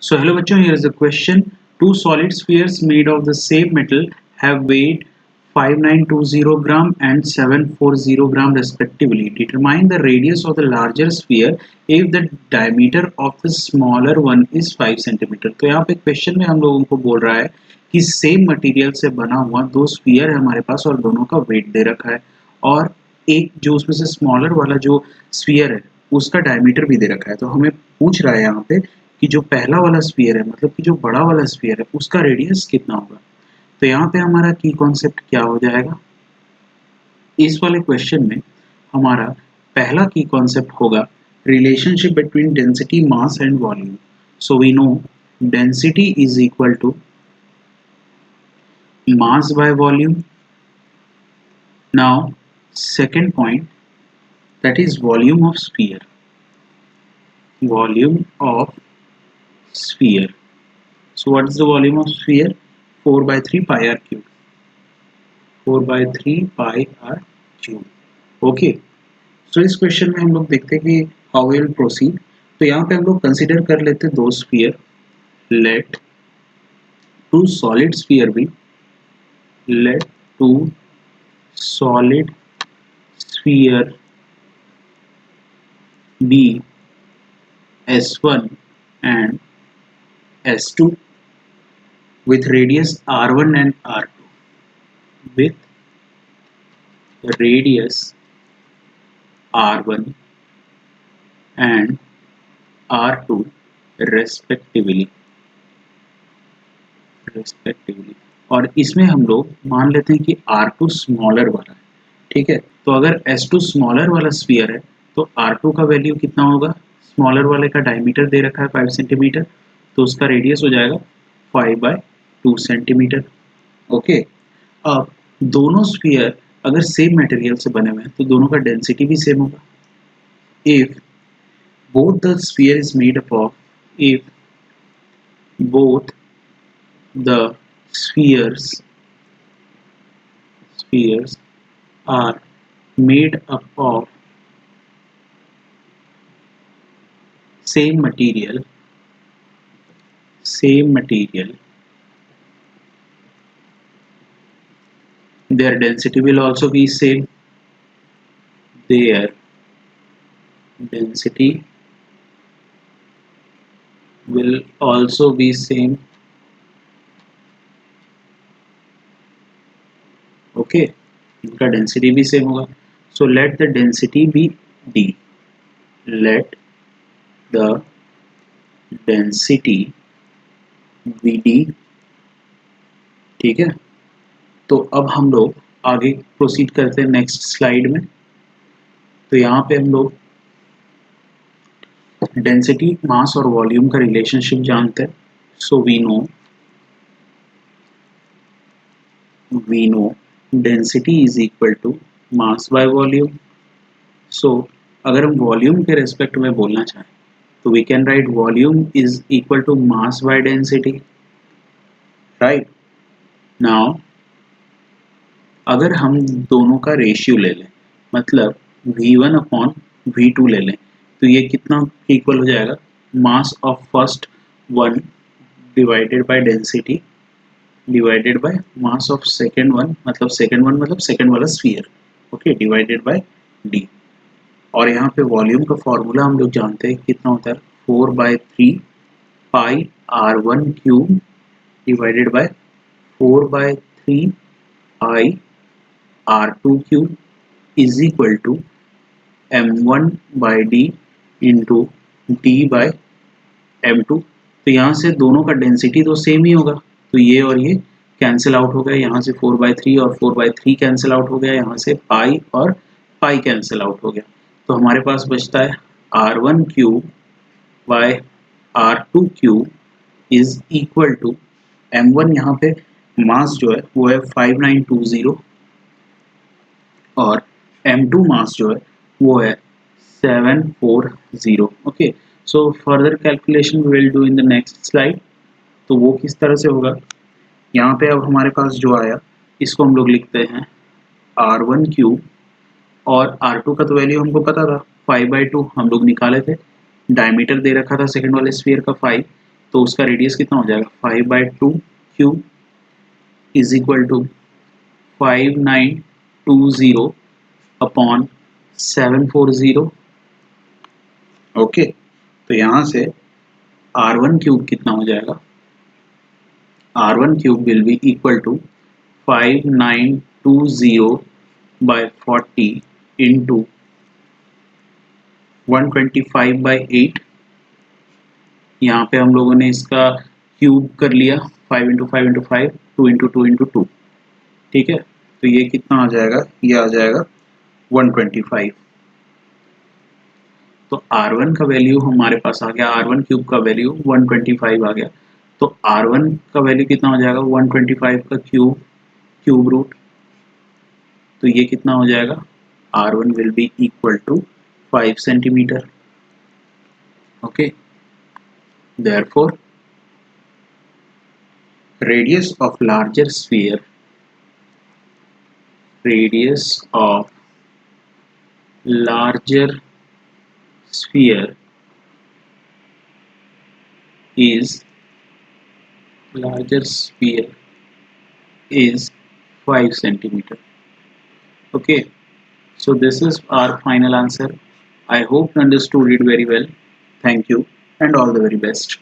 So hello बच्चों, here is the question. Two solid spheres made of the same metal have weighed 5920 gram and 740 gram respectively. Determine the radius of the larger sphere if the diameter of the smaller one is 5 cm. तो यहाँ पे question में हम लोगों को बोल रहा है कि सेम मटेरियल से बना हुआ दो स्फीयर है हमारे पास और दोनों का वेट दे रखा है और एक जो उसमें से स्मॉलर वाला जो स्फीयर है उसका डायमीटर भी दे रखा है। तो हमें पूछ रहा है यहाँ पे कि जो पहला वाला स्फीयर है मतलब कि जो बड़ा वाला स्फीयर है उसका रेडियस कितना होगा। तो यहाँ पे हमारा की कॉन्सेप्ट क्या हो जाएगा, इस वाले क्वेश्चन में हमारा पहला की कॉन्सेप्ट होगा relationship between density mass and volume. So we know density is equal to mass by volume. Now second point, that is volume of sphere. Volume of sphere. So what is the volume of sphere? 4 by 3 pi r cube. 4 by 3 pi r cube. Okay. So इस question में हम लोग देखते हैं कि how we will proceed. तो यहाँ पे हम लोग कंसिडर कर लेते हैं दो sphere. Let two solid sphere be. Let two solid sphere be S1 and S2 with radius R1 and R2 with radius R1 and R2 respectively। और इसमें हम लोग मान लेते हैं कि R2 स्मॉलर वाला है, ठीक है। तो अगर S2 स्मॉलर वाला स्फीयर है तो R2 का वैल्यू कितना होगा, स्मॉलर वाले का डायमीटर दे रखा है 5 सेंटीमीटर तो उसका रेडियस हो जाएगा 5/2 सेंटीमीटर। ओके, अब दोनों स्फीयर अगर सेम मटेरियल से बने हुए हैं तो दोनों का डेंसिटी भी सेम होगा। If both the sphere is made up of, if both the spheres are made up of same material, their density will also be same, their density will also be same। Okay, इनका density भी same होगा। So let the density be D, let the density be D, ठीक है। तो अब हम लोग आगे प्रोसीड करते हैं नेक्स्ट स्लाइड में। तो यहाँ पे हम लोग डेंसिटी, मास और वॉल्यूम का रिलेशनशिप जानते हैं। So we know density is equal to mass by volume. सो अगर हम वॉल्यूम के रेस्पेक्ट में बोलना चाहें तो we can write volume is equal to mass by density, right. Now अगर हम दोनों का रेशियो ले लें, मतलब V1 अपॉन V2 ले लें तो ये कितना इक्वल हो जाएगा, mass of first one divided by density divided by mass of second one, मतलब सेकेंड वाला sphere, okay, divided by D. और यहाँ पे वॉल्यूम का फॉर्मूला हम लोग जानते हैं कितना होता है, 4/3 pi R1 cube divided by 4/3 pi R2 cube is equal to m1/d into d/m2। तो यहाँ से दोनों का डेंसिटी तो सेम ही होगा, तो ये और ये कैंसिल आउट हो गया, यहाँ से 4/3 और 4/3 कैंसिल आउट हो गया, यहाँ से पाई और पाई कैंसिल आउट हो गया। तो हमारे पास बचता है R1 cube by R2 cube is equal to m1, यहाँ पे मास जो है वो है 5920 और m2 मास जो है वो है 740। Okay, so further calculation we will do in the next slide. तो वो किस तरह से होगा, यहाँ पे अब हमारे पास जो आया इसको हम लोग लिखते हैं R1 क्यूब और R2 का तो वैल्यू हमको पता था 5/2 हम लोग निकाले थे, डायमीटर दे रखा था सेकंड वाले स्फीयर का 5, तो उसका रेडियस कितना हो जाएगा 5/2 cube is equal to 5920 upon 740। Okay, तो यहाँ से R1 क्यूब कितना हो जाएगा, R1 cube will be equal to 5920 by 40 into 125/8। यहाँ पे हम लोगों ने इसका क्यूब कर लिया, 5 इंटू 5 इंटू 5, 2 इंटू 2 इंटू 2। ठीक है, तो ये कितना आ जाएगा, ये आ जाएगा 125। तो R1 का वैल्यू हमारे पास आ गया, R1 क्यूब का वैल्यू 125 आ गया। तो R1 का वैल्यू कितना हो जाएगा, 125 का क्यूब रूट, तो ये कितना हो जाएगा, R1 will be equal to 5 centimetre. Okay, therefore radius of larger sphere is 5 centimeter. Okay, so this is our final answer. I hope you understood it very well. Thank you and all the very best.